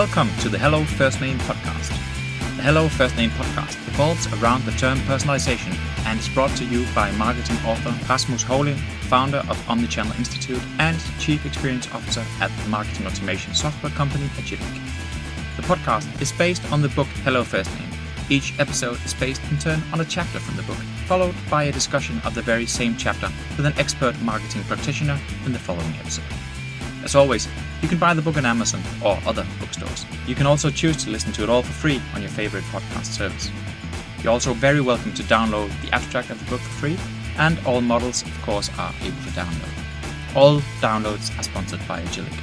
Welcome to the Hello FirstName podcast. The Hello FirstName podcast revolves around the term personalization and is brought to you by marketing author Rasmus Holy, founder of Omnichannel Institute and Chief Experience Officer at the marketing automation software company Agilic. The podcast is based on the book Hello FirstName. Each episode is based in turn on a chapter from the book, followed by a discussion of the very same chapter with an expert marketing practitioner in the following episode. As always, you can buy the book on Amazon or other bookstores. You can also choose to listen to it all for free on your favorite podcast service. You're also very welcome to download the abstract of the book for free, and all models, of course, are able to download. All downloads are sponsored by Agilic.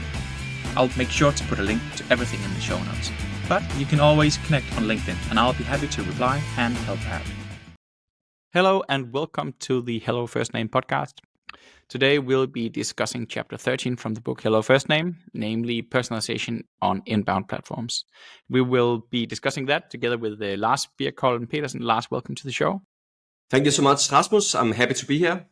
I'll make sure to put a link to everything in the show notes. But you can always connect on LinkedIn, and I'll be happy to reply and help out. Hello, and welcome to the Hello FirstName podcast. Today we'll be discussing chapter 13 from the book Hello FirstName, namely personalization on inbound platforms. We will be discussing that together with Lars Birkholm Petersen. Lars, welcome to the show. Thank you so much, Rasmus. I'm happy to be here.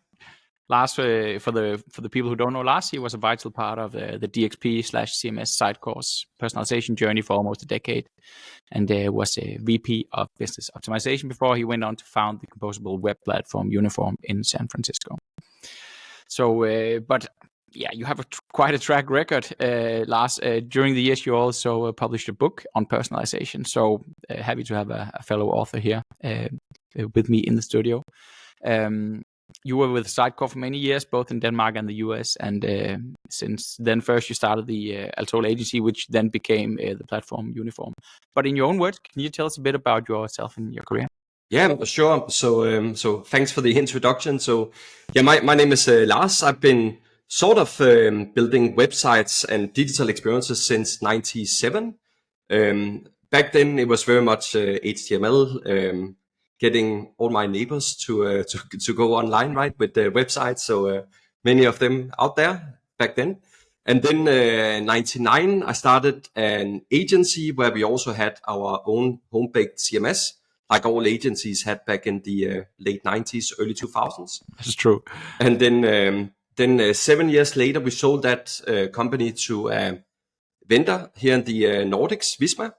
Lars, for the people who don't know Lars, he was a vital part of the DXP/CMS Sitecore's personalization journey for almost a decade, and was a VP of Business Optimization before he went on to found the composable web platform Uniform in San Francisco. So, but yeah, you have quite a track record, Lars. During the years, you also published a book on personalization. So happy to have a fellow author here with me in the studio. You were with Sitecore for many years, both in Denmark and the US. And since then, first you started the Altola agency, which then became the platform Uniform. But in your own words, can you tell us a bit about yourself and your career? Yeah, sure. So thanks for the introduction. So yeah, my name is Lars. I've been sort of building websites and digital experiences since '97. Back then it was very much HTML, getting all my neighbors to go online, right, with the websites. So many of them out there back then. And then '99, I started an agency where we also had our own home-baked CMS, like all agencies had back in the late 90s, early 2000s. That's true. And then 7 years later, we sold that company to a vendor here in the Nordics, Visma.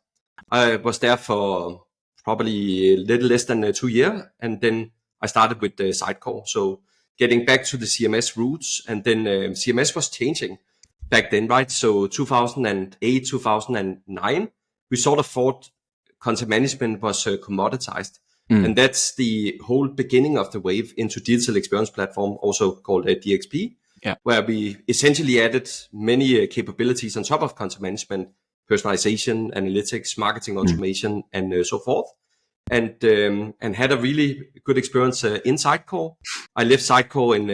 I was there for probably a little less than 2 years. And then I started with the Sitecore. So getting back to the CMS roots, and then CMS was changing back then, right? So 2008, 2009, we sort of thought content management was commoditized. And that's the whole beginning of the wave into digital experience platform, also called DXP, where we essentially added many capabilities on top of content management, personalization, analytics, marketing automation, and so forth. And had a really good experience in Sitecore. I left Sitecore in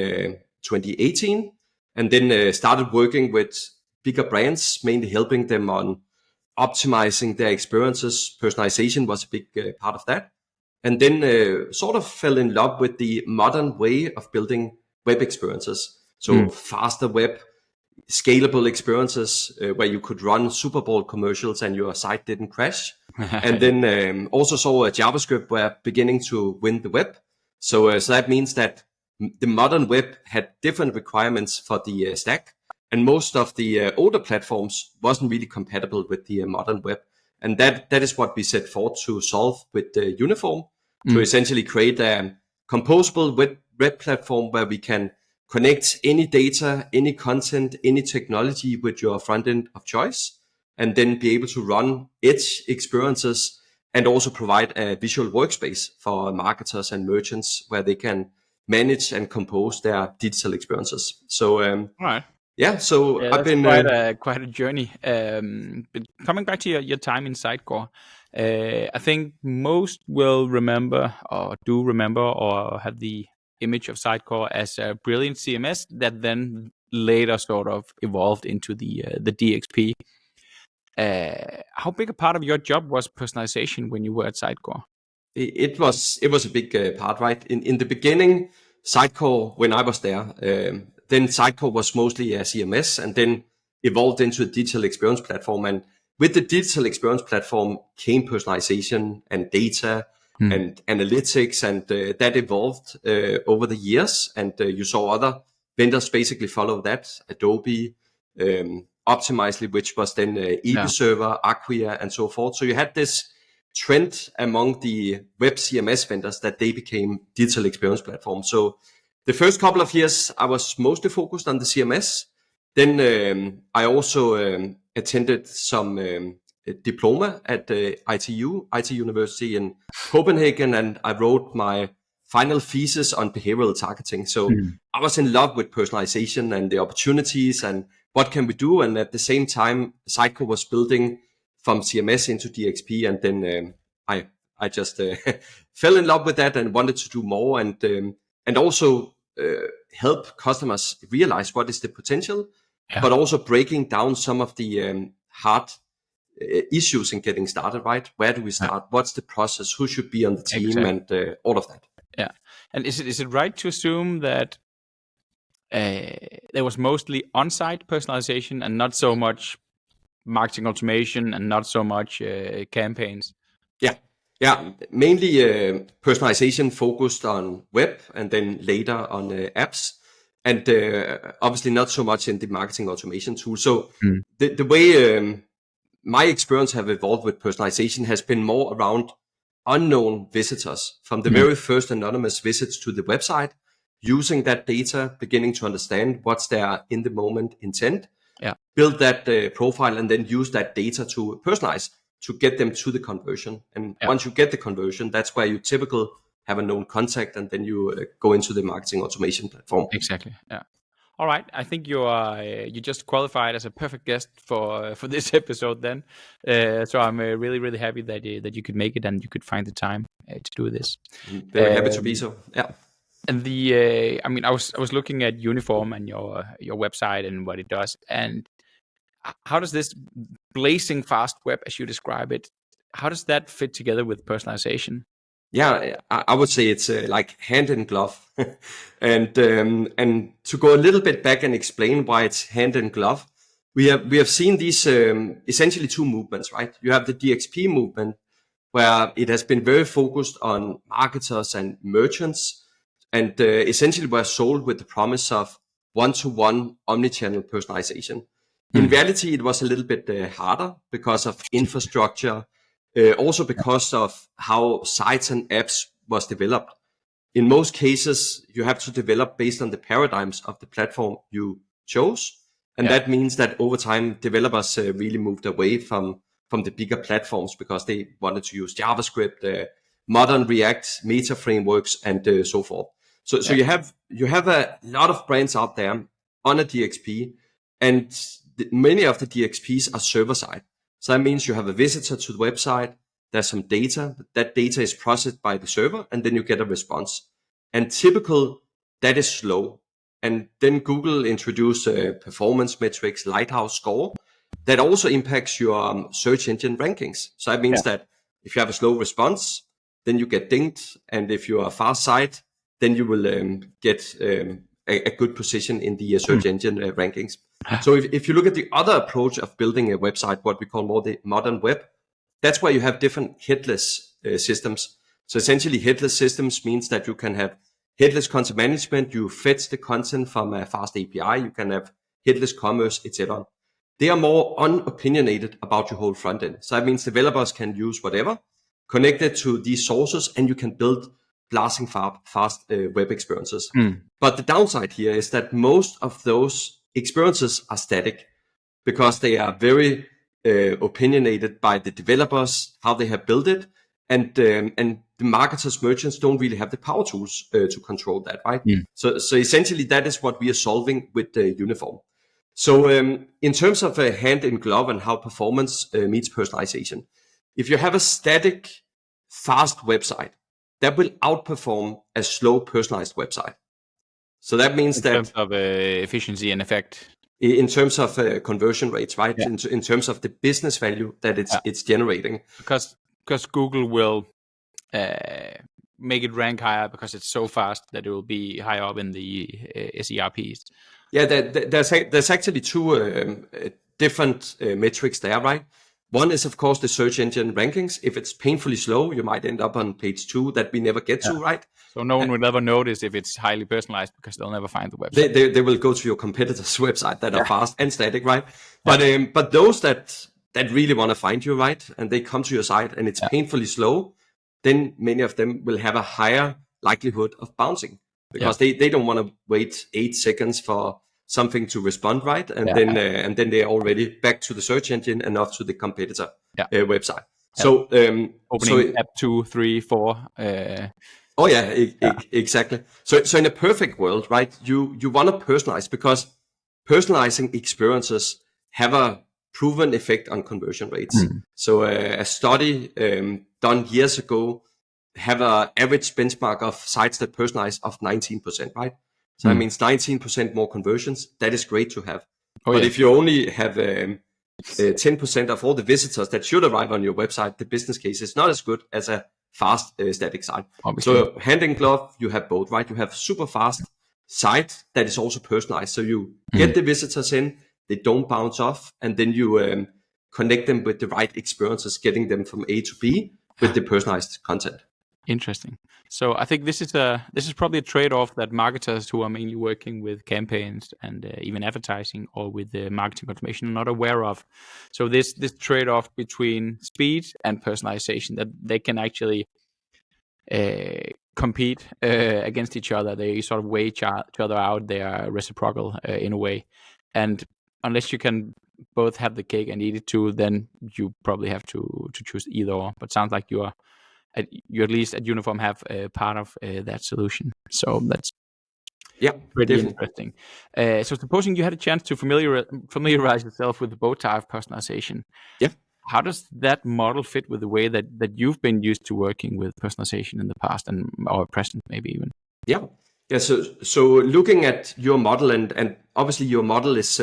2018, and then started working with bigger brands, mainly helping them on optimizing their experiences. Personalization was a big part of that. And then sort of fell in love with the modern way of building web experiences. So faster web, scalable experiences where you could run Super Bowl commercials and your site didn't crash. And then also saw JavaScript were beginning to win the web. So that means that the modern web had different requirements for the stack. And most of the older platforms wasn't really compatible with the modern web. And that is what we set forth to solve with the Uniform, to essentially create a composable web platform where we can connect any data, any content, any technology with your front end of choice, and then be able to run edge experiences and also provide a visual workspace for marketers and merchants where they can manage and compose their digital experiences. So, all right. Yeah, so yeah, I've been quite a journey. But coming back to your time in Sitecore, I think most will remember or do remember or have the image of Sitecore as a brilliant CMS that then later sort of evolved into the DXP. How big a part of your job was personalization when you were at Sitecore? It was a big part, right? In the beginning, Sitecore, when I was there, then Sitecore was mostly a CMS and then evolved into a digital experience platform. And with the digital experience platform came personalization and data and analytics, and that evolved over the years. And you saw other vendors basically follow that, Adobe, Optimizely, which was then EBServer, Acquia, and so forth. So you had this trend among the web CMS vendors that they became digital experience platforms. So the first couple of years, I was mostly focused on the CMS. Then I also attended some diploma at IT University in Copenhagen, and I wrote my final thesis on behavioral targeting. So I was in love with personalization and the opportunities and what can we do. And at the same time, Sitecore was building from CMS into DXP, and then I just fell in love with that and wanted to do more, and also help customers realize what is the potential, but also breaking down some of the hard issues in getting started, right? Where do we start? What's the process? Who should be on the team? And all of that. Yeah. And is it right to assume that there was mostly on-site personalization and not so much marketing automation and not so much campaigns? Yeah. Mainly personalization focused on web and then later on apps, and obviously not so much in the marketing automation tool. So the way my experience have evolved with personalization has been more around unknown visitors from the very first anonymous visits to the website, using that data, beginning to understand what's their in the moment intent, build that profile, and then use that data to personalize to get them to the conversion. And once you get the conversion, that's where you typically have a known contact, and then you go into the marketing automation platform. Exactly. Yeah. All right. I think you just qualified as a perfect guest for this episode then. So I'm really, really happy that you could make it and you could find the time to do this. Very happy to be so. Yeah. And I was looking at Uniform and your website and what it does. And how does this blazing fast web, as you describe it, how does that fit together with personalization? Yeah, I would say it's like hand in glove. And to go a little bit back and explain why it's hand in glove, we have seen these essentially two movements, right? You have the DXP movement, where it has been very focused on marketers and merchants, and essentially were sold with the promise of one-to-one omnichannel personalization. In reality, it was a little bit harder because of infrastructure, also because of how sites and apps was developed. In most cases, you have to develop based on the paradigms of the platform you chose. And that means that over time, developers really moved away from the bigger platforms because they wanted to use JavaScript, modern React, meta frameworks, and so forth. So you have a lot of brands out there on a DXP, and many of the DXPs are server side. So that means you have a visitor to the website, there's some data, that data is processed by the server, and then you get a response. And typical, that is slow. And then Google introduced performance metrics, Lighthouse score, that also impacts your search engine rankings. So that means that if you have a slow response, then you get dinged. And if you are a fast site, then you will get a good position in the search engine rankings. So if you look at the other approach of building a website, what we call more the modern web, that's where you have different headless systems. So essentially headless systems means that you can have headless content management, you fetch the content from a fast API, you can have headless commerce, etc. They are more unopinionated about your whole front end. So that means developers can use whatever, connect it to these sources, and you can build blasting fast web experiences. But the downside here is that most of those experiences are static because they are very opinionated by the developers, how they have built it, and the marketers, merchants don't really have the power tools to control that, right? So essentially that is what we are solving with the Uniform. So in terms of a hand in glove and how performance meets personalization, if you have a static, fast website, that will outperform a slow personalized website. So that means that in terms of efficiency and effect, in terms of conversion rates, right? In terms of the business value that it's generating. Because Google will make it rank higher because it's so fast that it will be higher up in the SERPs. Yeah, there's actually two different metrics there, right? One is, of course, the search engine rankings. If it's painfully slow, you might end up on page 2 that we never get to, right? So no one will ever notice if it's highly personalized because they'll never find the website. They will go to your competitor's website that are fast and static, right? But those that really want to find you, right, and they come to your site and it's painfully slow, then many of them will have a higher likelihood of bouncing because they don't want to wait 8 seconds for something to respond, right? And then they're already back to the search engine and off to the competitor website. So opening app 2, 3, 4. Exactly. So in a perfect world, right, you want to personalize because personalizing experiences have a proven effect on conversion rates. So a study done years ago have an average benchmark of sites that personalize of 19%, right? So that means 19% more conversions. That is great to have. But if you only have 10% of all the visitors that should arrive on your website, the business case is not as good as a fast static site. Obviously. So hand in glove, you have both, right? You have super fast site that is also personalized. So you get the visitors in, they don't bounce off, and then you connect them with the right experiences, getting them from A to B with the personalized content. Interesting. So I think this is probably a trade-off that marketers who are mainly working with campaigns and even advertising or with marketing automation are not aware of. So this trade-off between speed and personalization, that they can actually compete against each other. They sort of weigh each other out. They are reciprocal in a way. And unless you can both have the cake and eat it too, then you probably have to choose either or. But sounds like you at least at Uniform have part of that solution. So that's pretty interesting. So supposing you had a chance to familiarize yourself with the Bowtie of Personalization. Yeah. How does that model fit with the way that you've been used to working with personalization in the past and or present maybe even? Yeah. So looking at your model and obviously your model is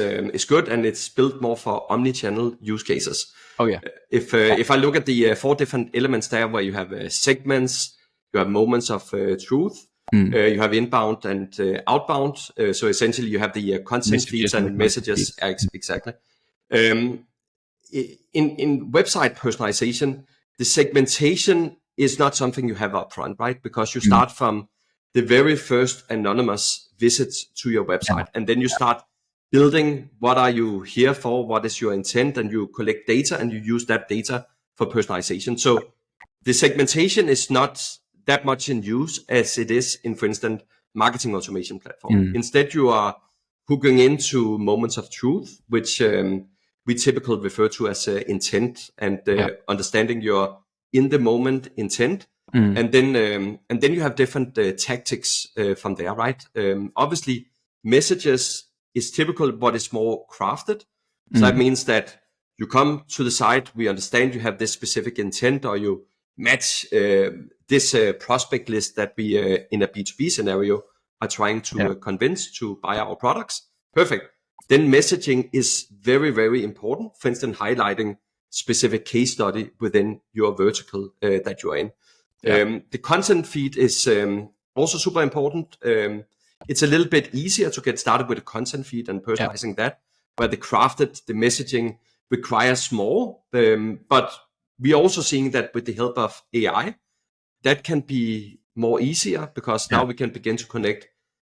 good and it's built more for omni-channel use cases. Oh yeah. If I look at the 4 different elements there, where you have segments, you have moments of truth, you have inbound and outbound. So essentially, you have the content feeds and messages. Exactly. In website personalization, the segmentation is not something you have up front, right? Because you start from the very first anonymous visits to your website, and then you start building what are you here for, what is your intent, and you collect data and you use that data for personalization. So the segmentation is not that much in use as it is in, for instance, marketing automation platform. Instead, you are hooking into moments of truth, which we typically refer to as intent and understanding your in the moment intent. And then you have different tactics from there, right? Obviously, messages is typical, but it's more crafted. So that means that you come to the site, we understand you have this specific intent, or you match this prospect list that we, in a B2B scenario, are trying to convince to buy our products. Perfect. Then messaging is very, very important. For instance, highlighting specific case study within your vertical that you're in. The content feed is also super important. It's a little bit easier to get started with a content feed and personalizing that, where the messaging requires more. But we're also seeing that with the help of AI, that can be more easier because now we can begin to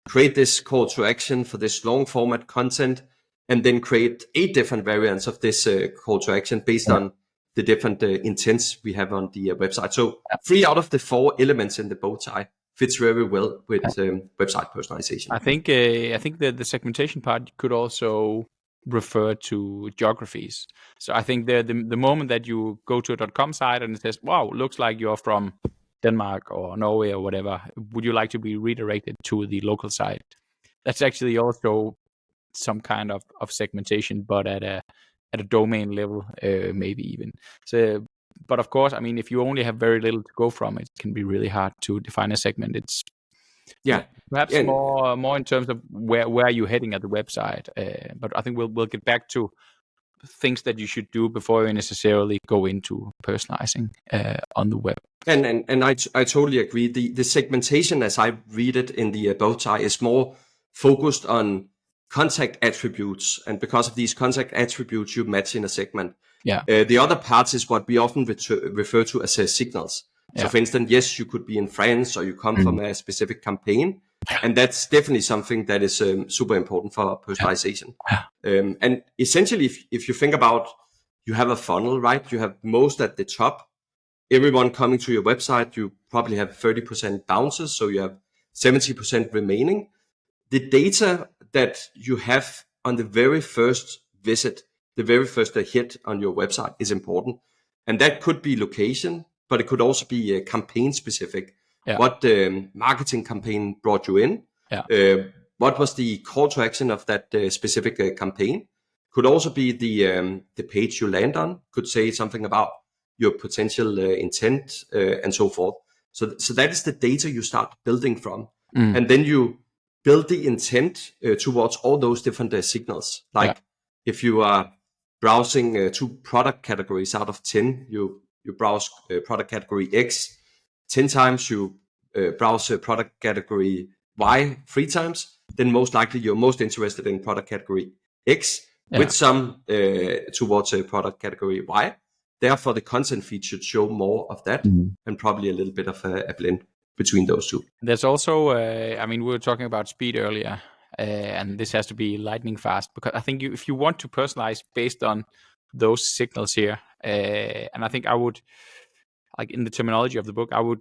create this call to action for this long format content, and then create 8 different variants of this call to action based on the different intents we have on the website. So 3 out of the 4 elements in the Bowtie fits very well with website personalization. I think the segmentation part could also refer to geographies. So I think the moment that you go to a .com site and it says, wow, looks like you're from Denmark or Norway or whatever, would you like to be redirected to the local site? That's actually also some kind of segmentation, but at a domain level, maybe even. So, but of course, I mean, if you only have very little to go from, it can be really hard to define a segment. It's perhaps more in terms of where you're heading at the website. But I think we'll get back to things that you should do before you necessarily go into personalizing on the web. And I totally agree. The segmentation, as I read it in the Bowtie, is more focused on contact attributes, and because of these contact attributes, you match in a segment. Yeah. The other parts is what we often refer to as signals. So, for instance, yes, you could be in France or you come from a specific campaign, and that's definitely something that is super important for personalization. And essentially, if you think about, you have a funnel, right? You have most at the top. Everyone coming to your website, you probably have 30% bounces, so you have 70% remaining. The data that you have on the very first visit, the very first hit on your website is important. And that could be location, but it could also be campaign specific. What marketing campaign brought you in? What was the call to action of that specific campaign? Could also be the page you land on, could say something about your potential intent and so forth. So that is the data you start building from. And then you build the intent towards all those different signals. Like if you are browsing 2 product categories out of 10, you browse product category X 10 times, you browse product category Y 3 times, then most likely you're most interested in product category X with some towards product category Y. Therefore, the content feed should show more of that and probably a little bit of a blend between those two. There's also, we were talking about speed earlier, and this has to be lightning fast, because I think if you want to personalize based on those signals here, and I think I would, like in the terminology of the book, I would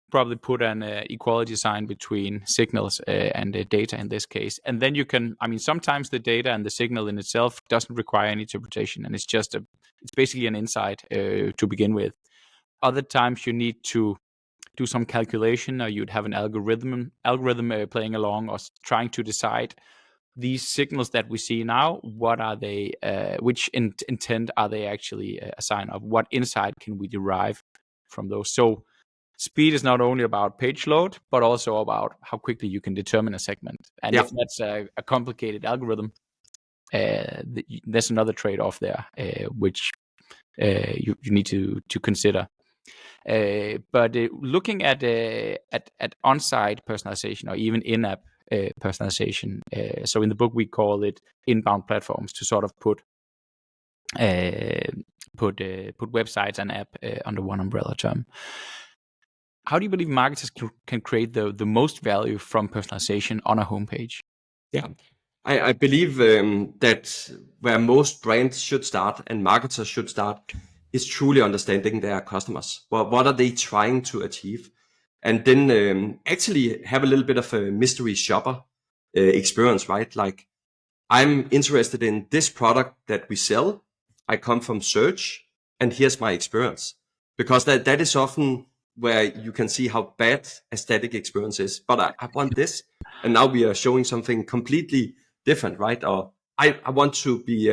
probably put an equality sign between signals and data in this case. And then you can, sometimes the data and the signal in itself doesn't require any interpretation, and it's basically an insight to begin with. Other times you need to do some calculation, or you'd have an algorithm playing along or trying to decide these signals that we see now, what are they, which intent are they actually a sign of? What insight can we derive from those? So speed is not only about page load, but also about how quickly you can determine a segment. And if that's a complicated algorithm, there's another trade-off there, which you need to consider. But looking at on-site personalization or even in-app personalization, so in the book we call it inbound platforms, to sort of put websites and app under one umbrella term. How do you believe marketers can create the most value from personalization on a homepage? Yeah, I believe that where most brands should start and marketers should start is truly understanding their customers. What are they trying to achieve? And then actually have a little bit of a mystery shopper experience, right? Like, I'm interested in this product that we sell. I come from search, and here's my experience. Because that is often where you can see how bad a static experience is. But I want this, and now we are showing something completely different, right? Or I want to be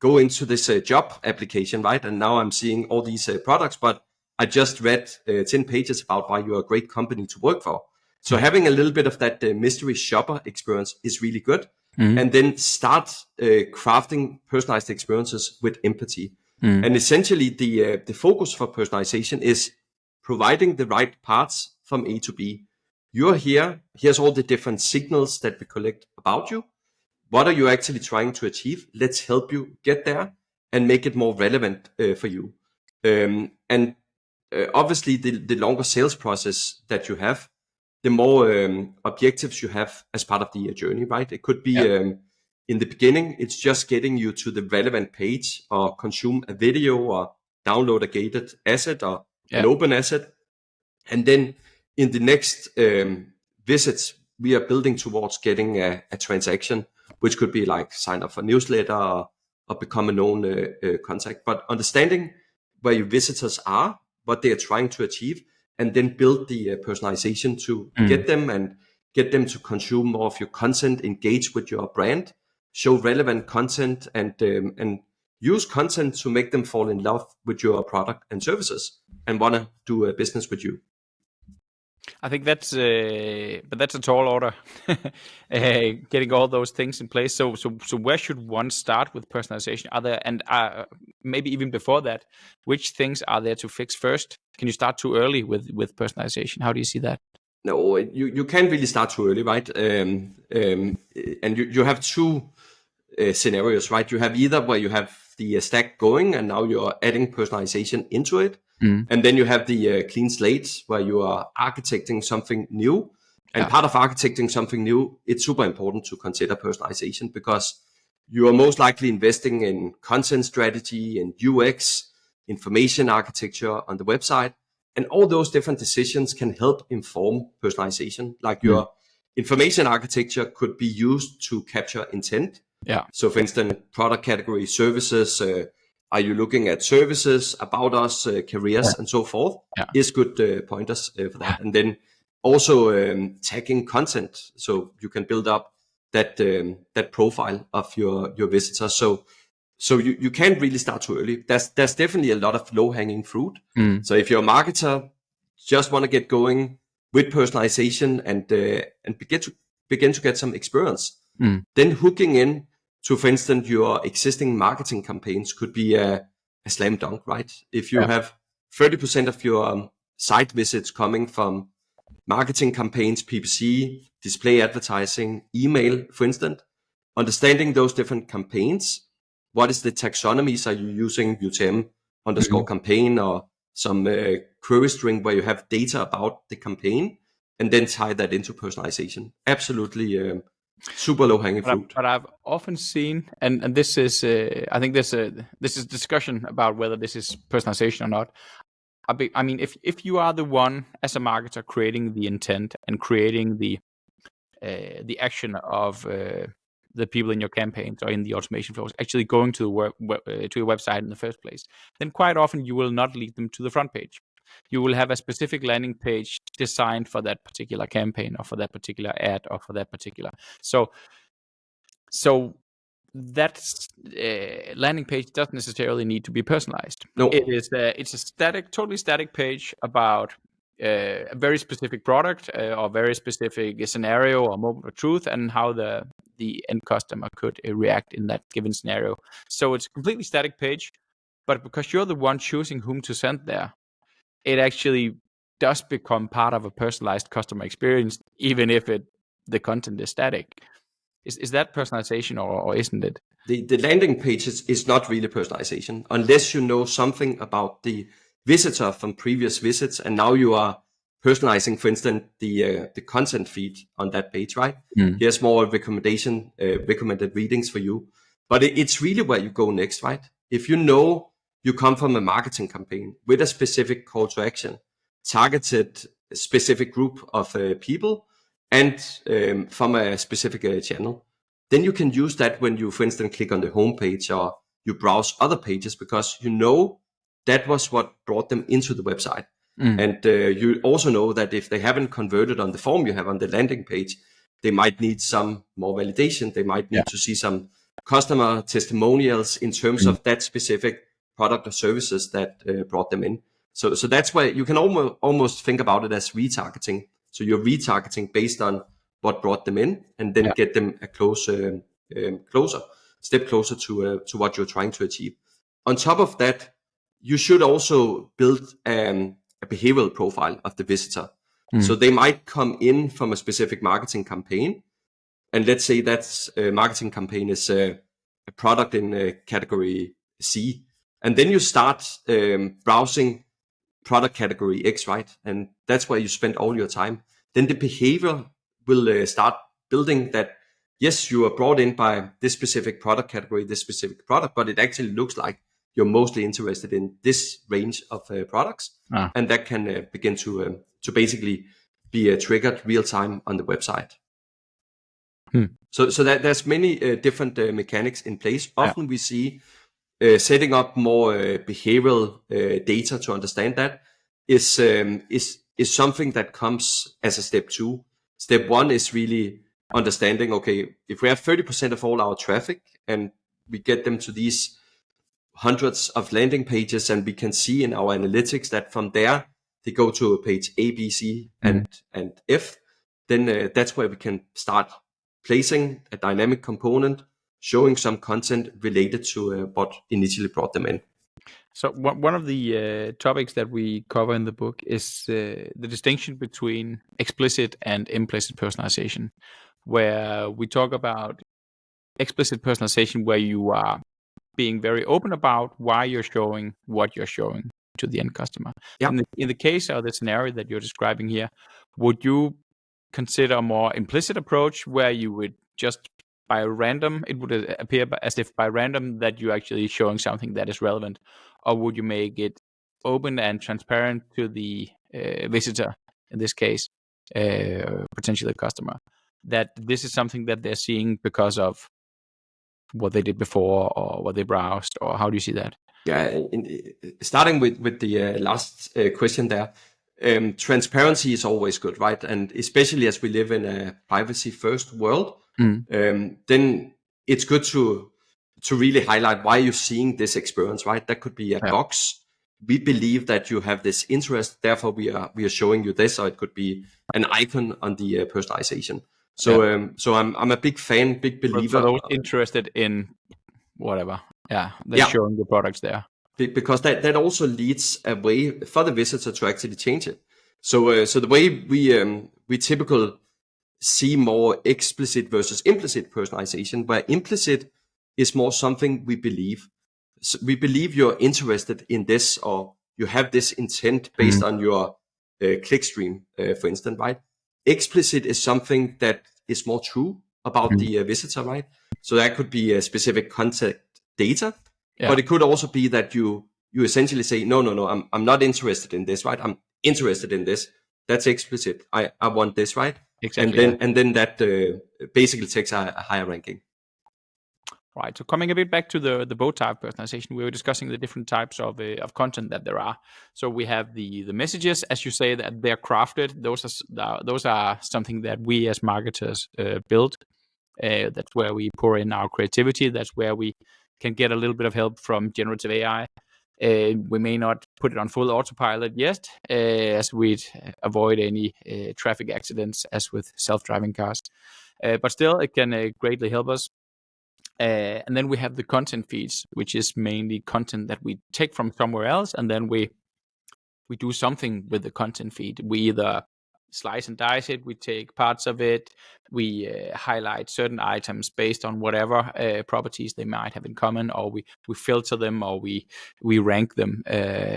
go into this job application, right? And now I'm seeing all these products, but I just read 10 pages about why you're a great company to work for. So having a little bit of that mystery shopper experience is really good. And then start crafting personalized experiences with empathy. And essentially the focus for personalization is providing the right parts from A to B. You're here. Here's all the different signals that we collect about you. What are you actually trying to achieve? Let's help you get there and make it more relevant for you. And obviously, the longer sales process that you have, the more objectives you have as part of the journey, right? It could be in the beginning, it's just getting you to the relevant page, or consume a video, or download a gated asset, or an open asset. And then in the next visits, we are building towards getting a transaction, which could be like sign up for newsletter, or become a known contact. But understanding where your visitors are, what they are trying to achieve, and then build the personalization to get them, and get them to consume more of your content, engage with your brand, show relevant content, and use content to make them fall in love with your product and services and want to do a business with you. I think that's a tall order, getting all those things in place. So where should one start with personalization? Are there, and maybe even before that, which things are there to fix first? Can you start too early with personalization? How do you see that? No, you can't really start too early, right? And you have two scenarios, right? You have either where you have the stack going and now you're adding personalization into it. And then you have the clean slate where you are architecting something new. And part of architecting something new, it's super important to consider personalization, because you are most likely investing in content strategy and UX, information architecture on the website. And all those different decisions can help inform personalization. Like your information architecture could be used to capture intent. Yeah. So for instance, product category, services, are you looking at services, about us, careers, and so forth, is good pointers for that. And then also tagging content, so you can build up that profile of your visitors. So you can't really start too early. There's definitely a lot of low-hanging fruit. So if you're a marketer, just want to get going with personalization and begin to get some experience, then hooking in to, for instance, your existing marketing campaigns could be a slam dunk, right? If you have 30% of your site visits coming from marketing campaigns, PPC, display advertising, email, for instance, understanding those different campaigns. What is the taxonomies? Are you using UTM _ campaign or some query string where you have data about the campaign, and then tie that into personalization? Absolutely super low hanging fruit. But I've often seen, and this is, I think this is discussion about whether this is personalization or not. I mean, if you are the one as a marketer creating the intent and creating the action of the people in your campaigns or in the automation flows actually going to your website in the first place, then quite often you will not lead them to the front page. You will have a specific landing page designed for that particular campaign or for that particular ad or for that particular. So that landing page doesn't necessarily need to be personalized. No. It's a totally static page about a very specific product or very specific scenario or moment of truth, and how the end customer could react in that given scenario. So it's a completely static page, but because you're the one choosing whom to send there, it actually does become part of a personalized customer experience, even if the content is static. Is that personalization or isn't it? The landing page is not really personalization unless you know something about the visitor from previous visits, and now you are personalizing, for instance, the content feed on that page, right? Here's more recommended readings for you. But it's really where you go next, right? If you know you come from a marketing campaign with a specific call to action, targeted specific group of people, and from a specific channel, then you can use that when you, for instance, click on the homepage or you browse other pages, because you know that was what brought them into the website. And you also know that if they haven't converted on the form you have on the landing page, they might need some more validation. They might need to see some customer testimonials in terms of that specific product or services that brought them in. So that's why you can almost think about it as retargeting. So you're retargeting based on what brought them in, and then get them a step closer to what you're trying to achieve. On top of that, you should also build a behavioral profile of the visitor. So they might come in from a specific marketing campaign, and let's say that marketing campaign is a product in category C, and then you start browsing product category X, right? And that's where you spend all your time. Then the behavior will start building that, yes, you are brought in by this specific product category, this specific product, but it actually looks like you're mostly interested in this range of products. And that can begin to basically be triggered real time on the website. So that there's many different mechanics in place. Often we see setting up more behavioral data to understand that is something that comes as a step 2. Step 1 is really understanding, okay, if we have 30% of all our traffic and we get them to these hundreds of landing pages, and we can see in our analytics that from there they go to page A, B, C, and F, then that's where we can start placing a dynamic component, showing some content related to what initially brought them in. So one of the topics that we cover in the book is the distinction between explicit and implicit personalization, where we talk about explicit personalization, where you are being very open about why you're showing what you're showing to the end customer. Yeah. In the case or the scenario that you're describing here, would you consider a more implicit approach where you would just by random, it would appear as if by random that you're actually showing something that is relevant, or would you make it open and transparent to the visitor, in this case, potentially a customer, that this is something that they're seeing because of what they did before or what they browsed, or how do you see that? Yeah, starting with the last question there, transparency is always good, right? And especially as we live in a privacy-first world, then it's good to really highlight why you're seeing this experience, right? That could be a box. We believe that you have this interest, therefore we are showing you this, or it could be an icon on the personalization. So so I'm a big fan, big believer. For those interested in whatever, they're showing the products there. Because that also leads a way for the visitor to actually change it. So so the way we typically see more explicit versus implicit personalization, where implicit is more something we believe. So we believe you're interested in this, or you have this intent based on your click stream, for instance, right? Explicit is something that is more true about the visitor, right? So that could be a specific contact data, but it could also be that you essentially say, no, I'm not interested in this, right? I'm interested in this. That's explicit. I want this, right? Exactly. And then that basically takes a higher ranking. Right. So coming a bit back to the Bowtie of personalization, we were discussing the different types of content that there are. So we have the messages, as you say, that they're crafted. Those are something that we as marketers build. That's where we pour in our creativity. That's where we can get a little bit of help from generative AI. We may not put it on full autopilot yet, as we'd avoid any traffic accidents as with self-driving cars. But still, it can greatly help us. And then we have the content feeds, which is mainly content that we take from somewhere else, and then we do something with the content feed. We either slice and dice it, we take parts of it, we highlight certain items based on whatever properties they might have in common, or we filter them, or we rank them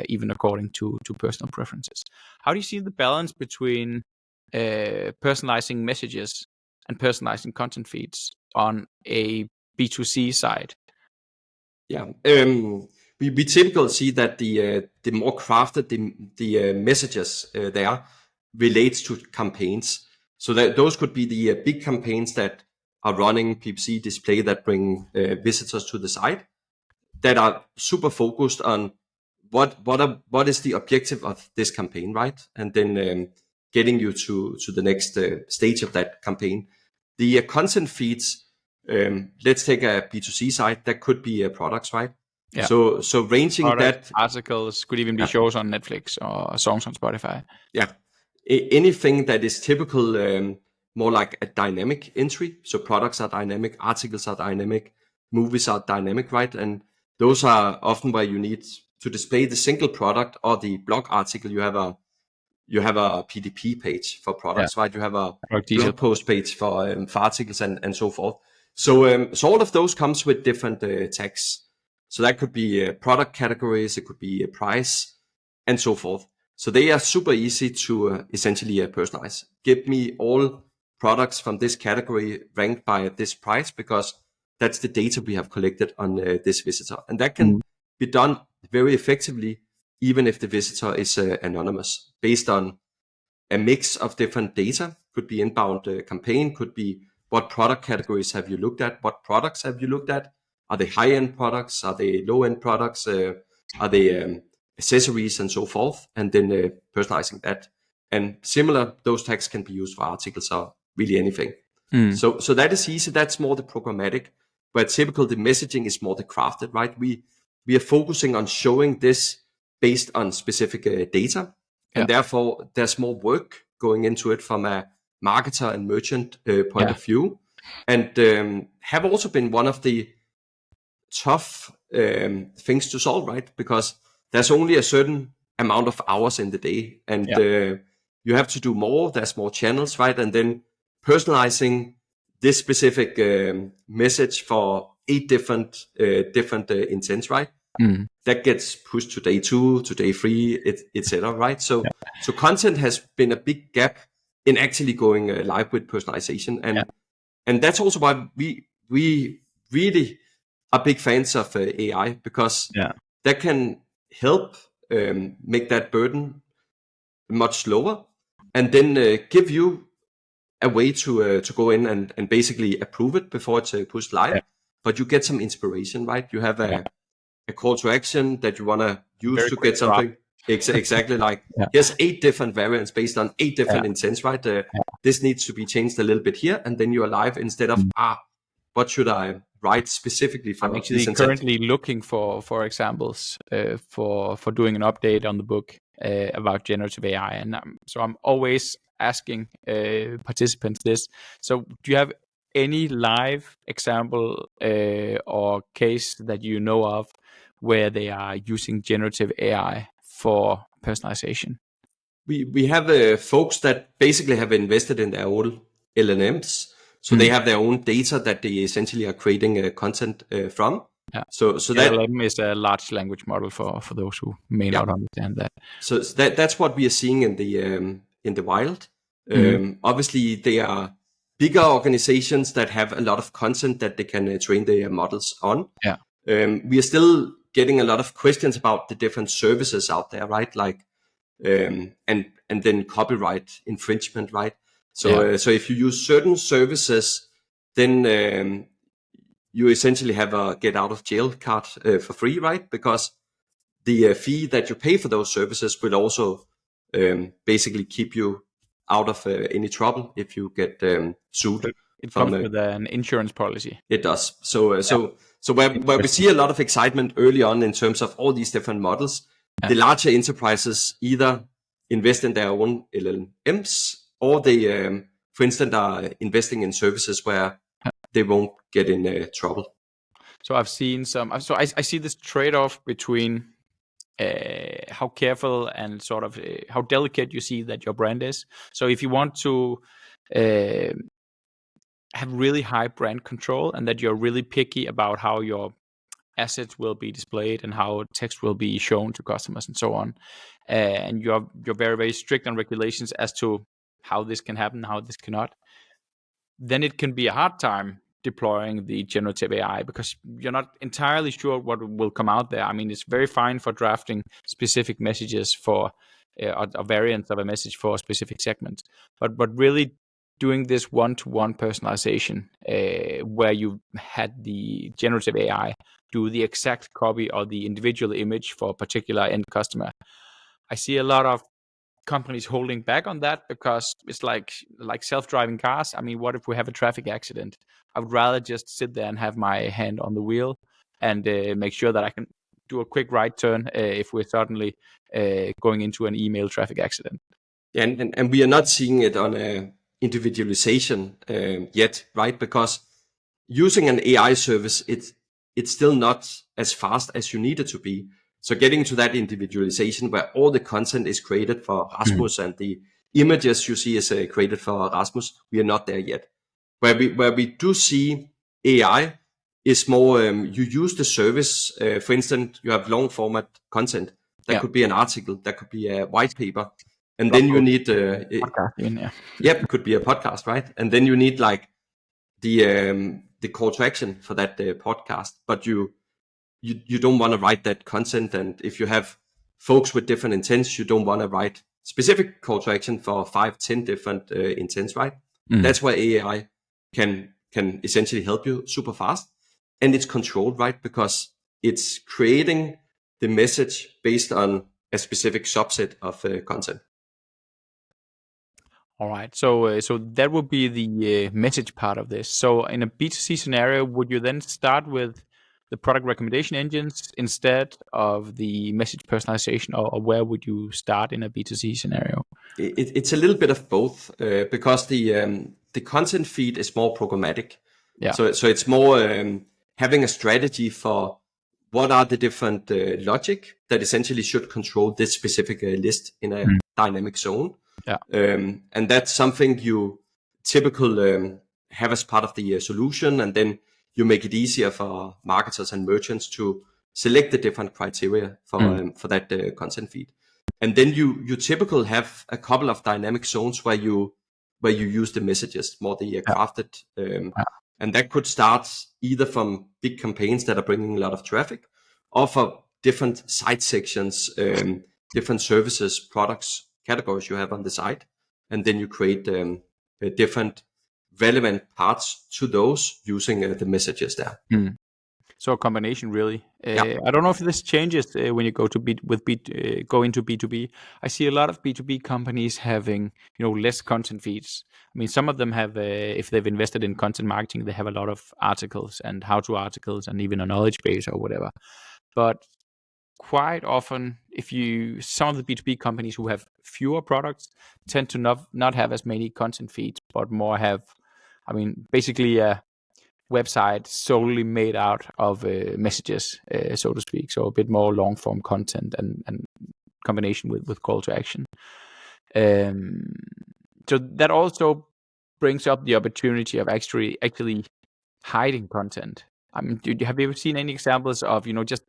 even according to personal preferences. How do you see the balance between personalizing messages and personalizing content feeds on a B2C side? Yeah, we typically see that the more crafted the messages there relates to campaigns. So that those could be the big campaigns that are running PPC display that bring visitors to the site, that are super focused on what is the objective of this campaign, right? And then getting you to the next stage of that campaign. The content feeds. Let's take a B2C site that could be products, right? Yeah. So ranging products, that articles, could even be shows on Netflix or songs on Spotify. Yeah, anything that is typical, more like a dynamic entry. So products are dynamic, articles are dynamic, movies are dynamic, right? And those are often where you need to display the single product or the blog article. You have a PDP page for products, right? You have a blog post page for articles and so forth. So all of those comes with different tags. So that could be product categories, it could be a price, and so forth. So they are super easy to essentially personalize. Give me all products from this category ranked by this price, because that's the data we have collected on this visitor. And that can be done very effectively, even if the visitor is anonymous, based on a mix of different data. Could be inbound campaign, could be what product categories have you looked at, what products have you looked at, are they high-end products, are they low-end products, are they accessories, and so forth, and then personalizing that. And similar, those tags can be used for articles or really anything. So that is easy. That's more the programmatic, where typically the messaging is more the crafted, right? We are focusing on showing this based on specific data, and therefore there's more work going into it from a marketer and merchant point of view, and have also been one of the tough things to solve, right? Because there's only a certain amount of hours in the day, and you have to do more. There's more channels, right? And then personalizing this specific message for 8 different intents, right? That gets pushed to day 2, to day 3, etc. Right? So content has been a big gap in actually going live with personalization, and that's also why we really are big fans of AI, because that can help make that burden much lower, and then give you a way to go in and basically approve it before it's pushed live. But you get some inspiration, right? You have a call to action that you want to use Very to quick get something. Exactly, like here's 8 different variants based on 8 different intents, right? This needs to be changed a little bit here, and then you are live instead of what should I write specifically for? I'm actually currently looking for examples for doing an update on the book about generative AI, and so I'm always asking participants this. So, do you have any live example or case that you know of where they are using generative AI for personalization? We have folks that basically have invested in their own LLMs. So they have their own data that they essentially are creating content from. So that LLM is a large language model for those who may not understand that. So that's what we are seeing in the wild. Obviously, they are bigger organizations that have a lot of content that they can train their models on. We are still getting a lot of questions about the different services out there, right? Like and then copyright infringement, right? So so if you use certain services, then you essentially have a get out of jail card for free, right? Because the fee that you pay for those services will also basically keep you out of any trouble if you get sued. It comes with an insurance policy. It does. So where we see a lot of excitement early on in terms of all these different models, the larger enterprises either invest in their own LLMs, or they, for instance, are investing in services where they won't get in trouble. So I've seen some. So I see this trade-off between how careful and sort of how delicate you see that your brand is. So if you want to have really high brand control, and that you're really picky about how your assets will be displayed and how text will be shown to customers and so on, and you're very, very strict on regulations as to how this can happen, how this cannot, then it can be a hard time deploying the generative AI, because you're not entirely sure what will come out there. I mean, it's very fine for drafting specific messages for a variant of a message for a specific segment, but really doing this one-to-one personalization where you had the generative AI do the exact copy or the individual image for a particular end customer, I see a lot of companies holding back on that, because it's like self-driving cars. I mean, what if we have a traffic accident? I would rather just sit there and have my hand on the wheel and make sure that I can do a quick right turn if we're suddenly going into an email traffic accident. And we are not seeing it on a individualization yet, right? Because using an AI service, it's still not as fast as you need it to be. So getting to that individualization where all the content is created for Rasmus and the images you see is created for Rasmus, we are not there yet. Where we do see AI is more, you use the service, for instance, you have long format content. That could be an article, that could be a white paper. And then you need it could be a podcast, right? And then you need like the call to action for that podcast, but you don't want to write that content. And if you have folks with different intents, you don't want to write specific call to action for 5-10 different intents, right? That's where AI can essentially help you super fast, and it's controlled, right? Because it's creating the message based on a specific subset of content. All right. So that would be the message part of this. So in a B2C scenario, would you then start with the product recommendation engines instead of the message personalization, or where would you start in a B2C scenario? It's a little bit of both, because the content feed is more programmatic. So it's more having a strategy for what are the different logic that essentially should control this specific list in a dynamic zone. And that's something you typically have as part of the solution, and then you make it easier for marketers and merchants to select the different criteria for that content feed. And then you typically have a couple of dynamic zones where you use the messages, more the crafted, and that could start either from big campaigns that are bringing a lot of traffic, or for different site sections, different services, products, categories you have on the site, and then you create different relevant parts to those using the messages there. So a combination, really. I don't know if this changes when you go to go into B2B. I see a lot of B2B companies having, less content feeds. I mean, some of them have, if they've invested in content marketing, they have a lot of articles and how-to articles and even a knowledge base or whatever. But quite often, some of the B2B companies who have fewer products tend to not have as many content feeds, but more have, basically a website solely made out of messages, so to speak. So a bit more long form content and combination with call to action. So that also brings up the opportunity of actually hiding content. Have you ever seen any examples of, just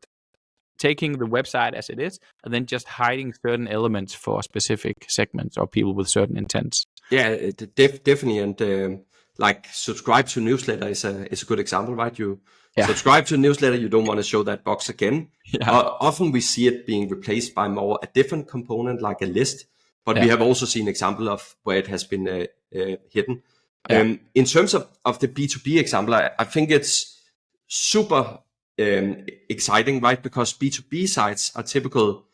taking the website as it is and then just hiding certain elements for specific segments or people with certain intents? Yeah, definitely. And like subscribe to newsletter is a good example, right? You subscribe to a newsletter, you don't want to show that box again. Often we see it being replaced by more a different component, like a list, but we have also seen example of where it has been hidden. In terms of the B2B example, I think it's super exciting, right? Because B2B sites are typical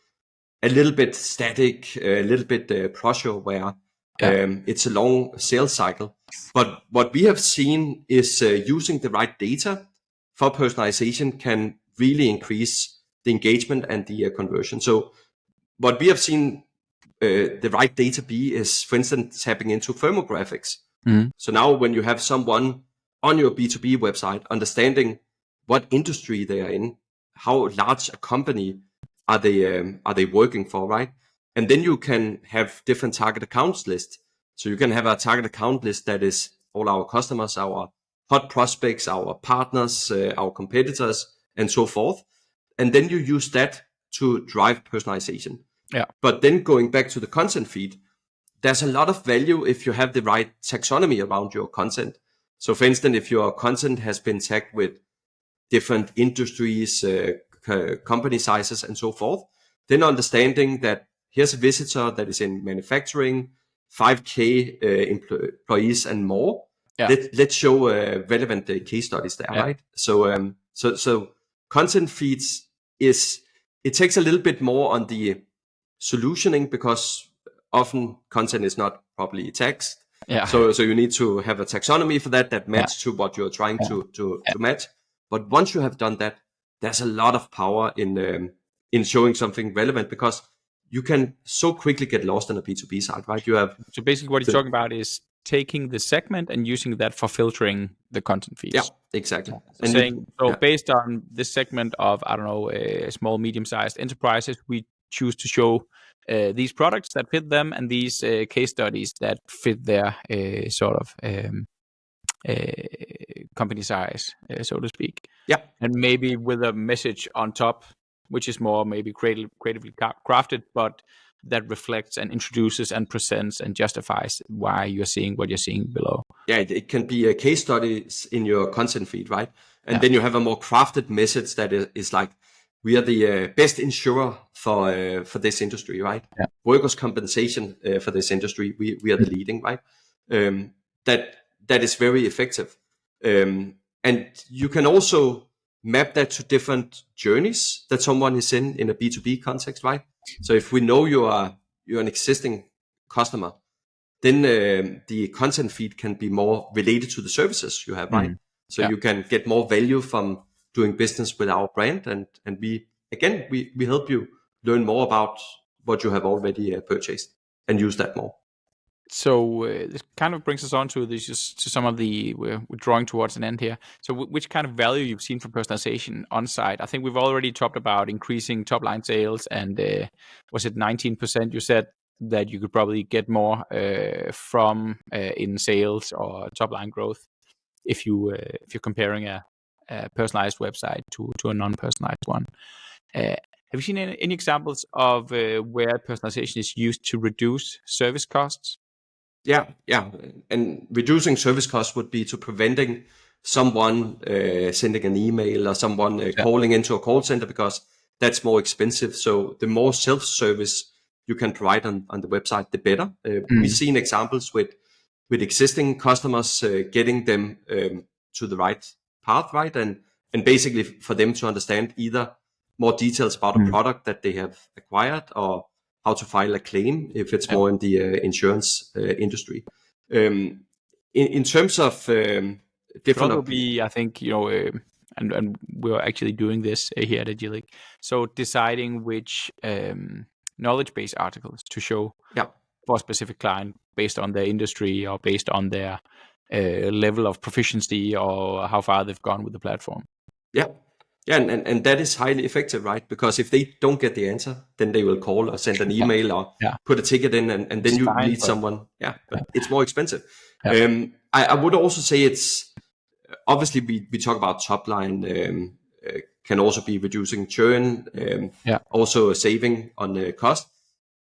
a little bit static, a little bit process where it's a long sales cycle. But what we have seen is using the right data for personalization can really increase the engagement and the conversion. So what we have seen the right data be is, for instance, tapping into firmographics. So now when you have someone on your B2B website understanding what industry they are in, how large a company are they working for, right? And then you can have different target accounts list. So you can have a target account list that is all our customers, our hot prospects, our partners, our competitors, and so forth. And then you use that to drive personalization. But then going back to the content feed, there's a lot of value if you have the right taxonomy around your content. So for instance, if your content has been tagged with different industries, company sizes, and so forth, then understanding that here's a visitor that is in manufacturing, 5K employees and more. Let's show relevant case studies there, right? So content feeds it takes a little bit more on the solutioning, because often content is not properly tagged. So you need to have a taxonomy for that match to what you're trying to match. But once you have done that, there's a lot of power in showing something relevant, because you can so quickly get lost on a B2B site, right? So basically what you're talking about is taking the segment and using that for filtering the content feeds. Yeah, exactly. So based on this segment of, small, medium-sized enterprises, we choose to show these products that fit them and these case studies that fit their company size, so to speak. And maybe with a message on top, which is more maybe creatively crafted, but that reflects and introduces and presents and justifies why you're seeing what you're seeing below. It can be a case studies in your content feed, right? And then you have a more crafted message that is like, we are the best insurer for this industry, right? Workers' compensation for this industry, we are the leading, right? That is very effective. And you can also map that to different journeys that someone is in a B2B context, right? So if we know you're an existing customer, then the content feed can be more related to the services you have, right? So you can get more value from doing business with our brand, and we help you learn more about what you have already purchased and use that more. So this kind of brings us on to this, just to some of the we're drawing towards an end here. So which kind of value you've seen from personalization on site? I think we've already talked about increasing top line sales, and was it 19%? You said that you could probably get more from in sales or top line growth if you're comparing a personalized website to a non-personalized one. Have you seen any examples of where personalization is used to reduce service costs? Yeah. And reducing service costs would be to preventing someone sending an email or someone calling into a call center, because that's more expensive. So the more self-service you can provide on the website, the better. We've seen examples with existing customers, getting them to the right path, right? And basically for them to understand either more details about a product that they have acquired, or how to file a claim if it's more in the insurance industry. In terms of different... Will be, I think, and we're actually doing this here at Agilic. So deciding which knowledge base articles to show for a specific client based on their industry or based on their level of proficiency or how far they've gone with the platform. And that is highly effective, right? Because if they don't get the answer, then they will call or send an email or put a ticket in, and then you need someone. But it's more expensive. I would also say it's obviously we talk about top line, can also be reducing churn, also saving on the cost.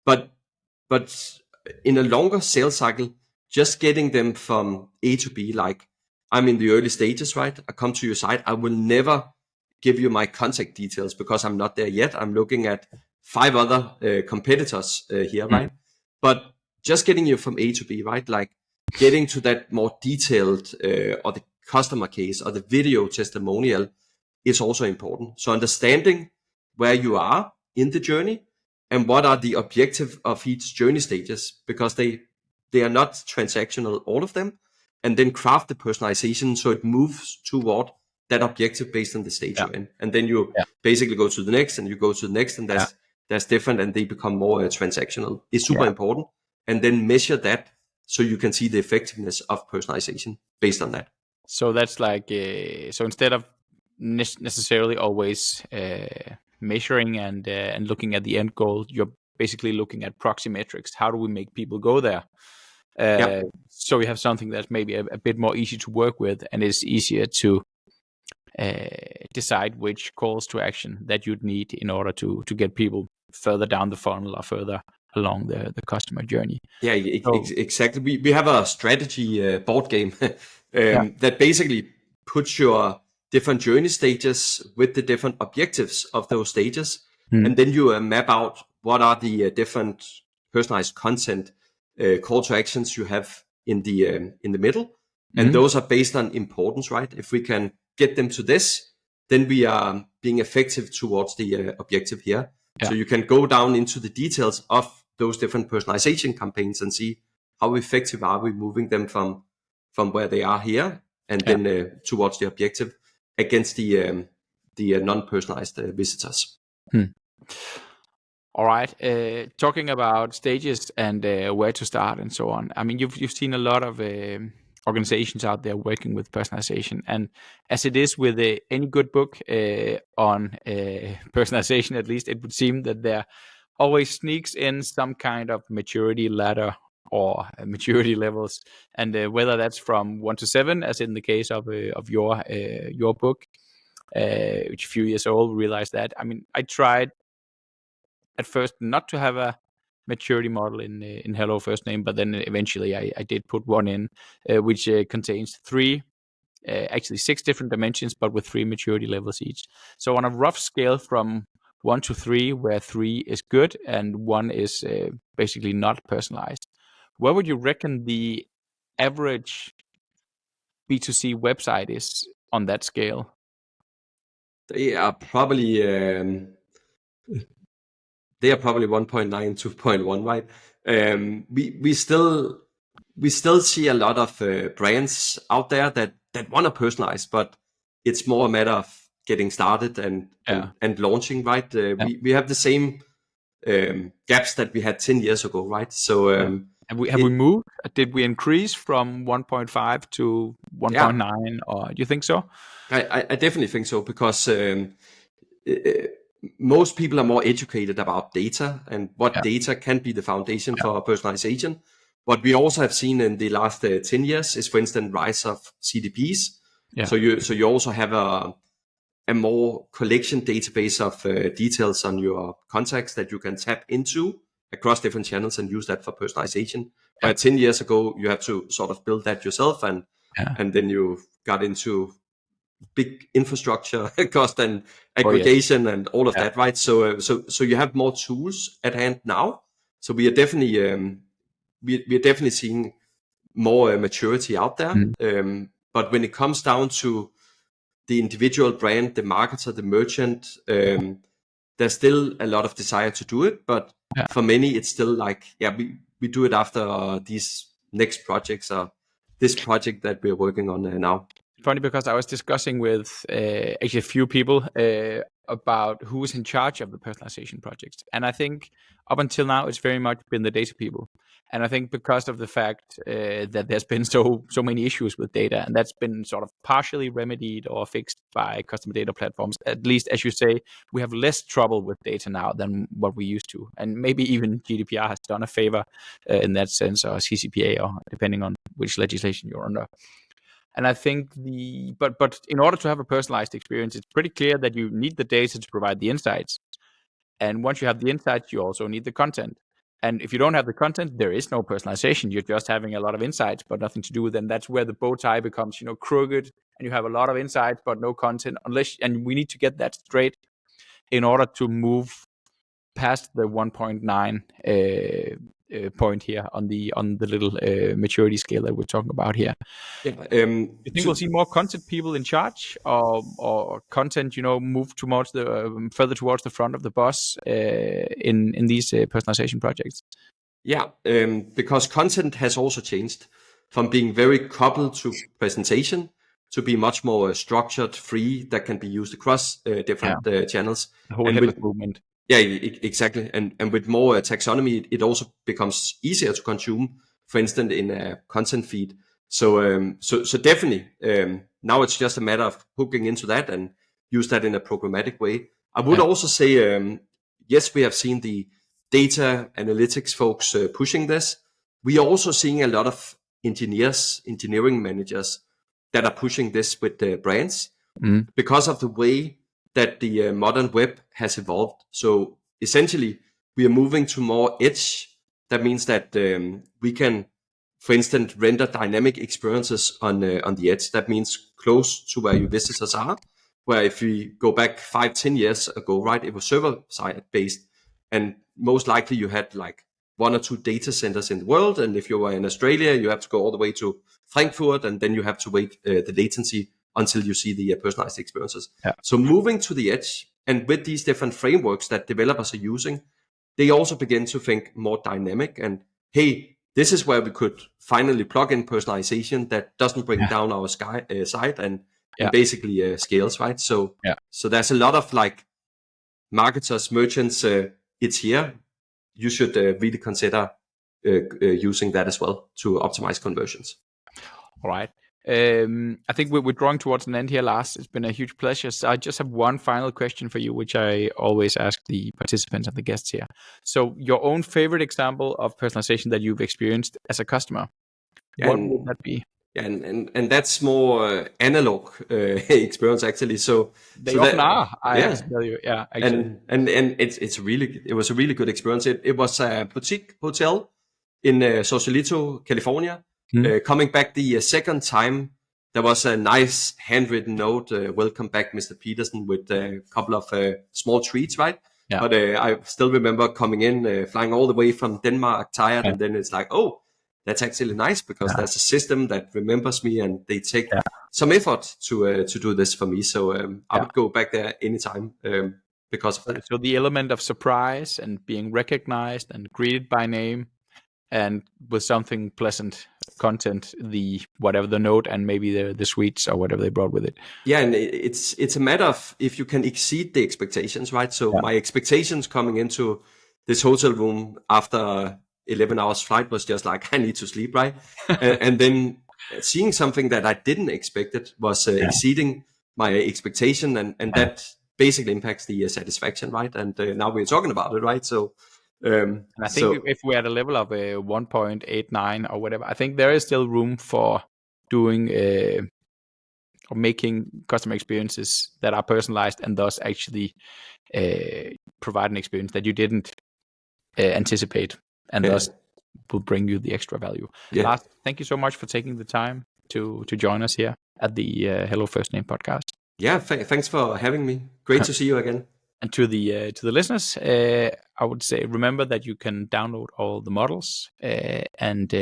But in a longer sales cycle, just getting them from A to B, like I'm in the early stages, right? I come to your site, I will never give you my contact details because I'm not there yet. I'm looking at 5 other competitors here, right? But just getting you from A to B, right? Like getting to that more detailed or the customer case or the video testimonial is also important. So understanding where you are in the journey and what are the objective of each journey stages, because they are not transactional, all of them, and then craft the personalization so it moves toward that objective based on the stage you're in. And then you basically go to the next and you go to the next, and that's different, and they become more transactional. It's super important. And then measure that so you can see the effectiveness of personalization based on that. So that's like, so instead of necessarily always measuring and looking at the end goal, you're basically looking at proxy metrics. How do we make people go there? So you have something that's maybe a bit more easy to work with, and it's easier to decide which calls to action that you'd need in order to get people further down the funnel or further along the customer journey. Exactly. We have a strategy board game that basically puts your different journey stages with the different objectives of those stages, and then you map out what are the different personalized content call to actions you have in the middle, and those are based on importance, right? If we can get them to this, then we are being effective towards the objective here. So you can go down into the details of those different personalization campaigns and see how effective are we moving them from where they are here and then towards the objective against the non-personalized visitors. All right. Talking about stages and where to start and so on. I mean, you've seen a lot of organizations out there working with personalization, and as it is with any good book on personalization, at least it would seem that there always sneaks in some kind of maturity ladder or maturity levels, and whether that's from 1 to 7, as in the case of your book, which a few years old, realized that. I mean, I tried at first not to have a maturity model in Hello FirstName, but then eventually I did put one in, which contains 6 different dimensions, but with 3 maturity levels each. So on a rough scale from 1 to 3, where 3 is good and 1 is basically not personalized, where would you reckon the average B2C website is on that scale? They are probably 1.9, 2.1, right? We still see a lot of brands out there that want to personalize, but it's more a matter of getting started and launching, right? We have the same gaps that we had 10 years ago, right? So Have we moved? Did we increase from 1.5 to 1.9, or do you think so? I definitely think so, because most people are more educated about data and what data can be the foundation for personalization. What we also have seen in the last 10 years is, for instance, rise of CDPs. Yeah. So you also have a more collection database of details on your contacts that you can tap into across different channels and use that for personalization. Where 10 years ago, you had to sort of build that yourself, and then you got into big infrastructure cost and aggregation and all of that, right? So you have more tools at hand now. So we are definitely seeing more maturity out there. But when it comes down to the individual brand, the marketer, the merchant, there's still a lot of desire to do it. But for many, it's still like, we do it after these next projects or this project that we're working on now. Funny, because I was discussing with actually a few people about who is in charge of the personalization projects, and I think up until now it's very much been the data people. And I think because of the fact that there's been so many issues with data, and that's been sort of partially remedied or fixed by customer data platforms, at least, as you say, we have less trouble with data now than what we used to. And maybe even GDPR has done a favor in that sense, or CCPA, or depending on which legislation you're under. And I think but in order to have a personalized experience, it's pretty clear that you need the data to provide the insights. And once you have the insights, you also need the content. And if you don't have the content, there is no personalization. You're just having a lot of insights, but nothing to do with them. That's where the bow tie becomes, crooked, and you have a lot of insights, but no content. And we need to get that straight in order to move past the 1.9 point here on the little maturity scale that we're talking about here. You think we'll see more content people in charge, or content, move towards the further towards the front of the bus in these personalization projects? Yeah, because content has also changed from being very coupled to presentation to be much more structured, free, that can be used across different channels. The whole headless movement. Yeah, exactly. And with more taxonomy, it also becomes easier to consume, for instance, in a content feed. So definitely, now it's just a matter of hooking into that and use that in a programmatic way. I would also say, yes, we have seen the data analytics folks pushing this. We are also seeing a lot of engineering managers that are pushing this with the brands because of the way that the modern web has evolved. So essentially, we are moving to more edge. That means that we can, for instance, render dynamic experiences on the edge. That means close to where your visitors are. Where if we go back 5-10 years ago, right, it was server-side based, and most likely you had like 1 or 2 data centers in the world. And if you were in Australia, you have to go all the way to Frankfurt, and then you have to wait the latency until you see the personalized experiences. So moving to the edge, and with these different frameworks that developers are using, they also begin to think more dynamic. And hey, this is where we could finally plug in personalization that doesn't bring down our site and basically scales, right? So there's a lot of like marketers, merchants, it's here. You should really consider using that as well to optimize conversions. All right. I think we're drawing towards an end here, Lars. It's been a huge pleasure. So I just have one final question for you, which I always ask the participants and the guests here. So your own favorite example of personalization that you've experienced as a customer, what would that be? And that's more analog experience actually. So they often are. I have to tell you, actually. And it was a really good experience. It was a boutique hotel in Sausalito, California. Coming back the second time, there was a nice handwritten note, welcome back, Mr. Petersen, with a couple of small treats, right? Yeah. But I still remember coming in, flying all the way from Denmark, tired, and then it's like, oh, that's actually nice because there's a system that remembers me, and they take some effort to do this for me. So I would go back there anytime because of that. So the element of surprise and being recognized and greeted by name, and with something pleasant content, whatever the note, and maybe the sweets or whatever they brought with it. Yeah, and it's a matter of if you can exceed the expectations, right? So my expectations coming into this hotel room after 11 hours flight was just like, I need to sleep, right? And then seeing something that I didn't expect it was exceeding my expectation, and that basically impacts the satisfaction, right? And now we're talking about it, right? So and I think if we're at a level of 1.89 or whatever, I think there is still room for doing or making customer experiences that are personalized and thus actually provide an experience that you didn't anticipate, and thus will bring you the extra value. Lars, thank you so much for taking the time to join us here at the Hello FirstName podcast. Yeah, thanks for having me. Great to see you again. And to the listeners, I would say remember that you can download all the models and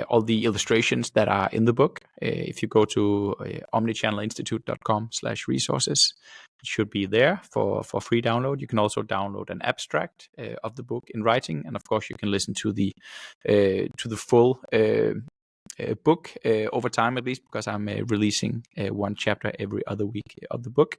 all the illustrations that are in the book. If you go to omnichannelinstitute.com/resources, it should be there for free download. You can also download an abstract of the book in writing, and of course you can listen to the full book over time, at least, because I'm releasing one chapter every other week of the book.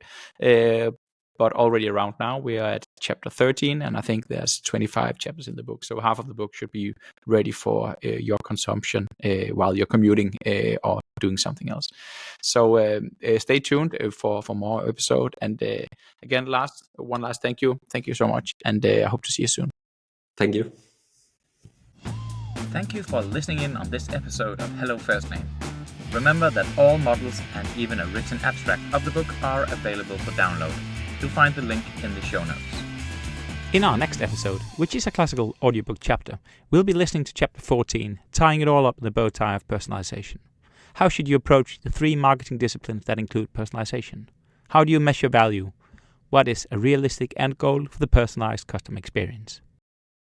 But already around now, we are at chapter 13, and I think there's 25 chapters in the book. So half of the book should be ready for your consumption while you're commuting or doing something else. So stay tuned for more episode. And again, one last thank you. Thank you so much. And I hope to see you soon. Thank you. Thank you for listening in on this episode of Hello FirstName. Remember that all models and even a written abstract of the book are available for download. You'll find the link in the show notes. In our next episode, which is a classical audiobook chapter, we'll be listening to chapter 14, tying it all up in the Bowtie of Personalization. How should you approach the 3 marketing disciplines that include personalization? How do you measure value? What is a realistic end goal for the personalized customer experience?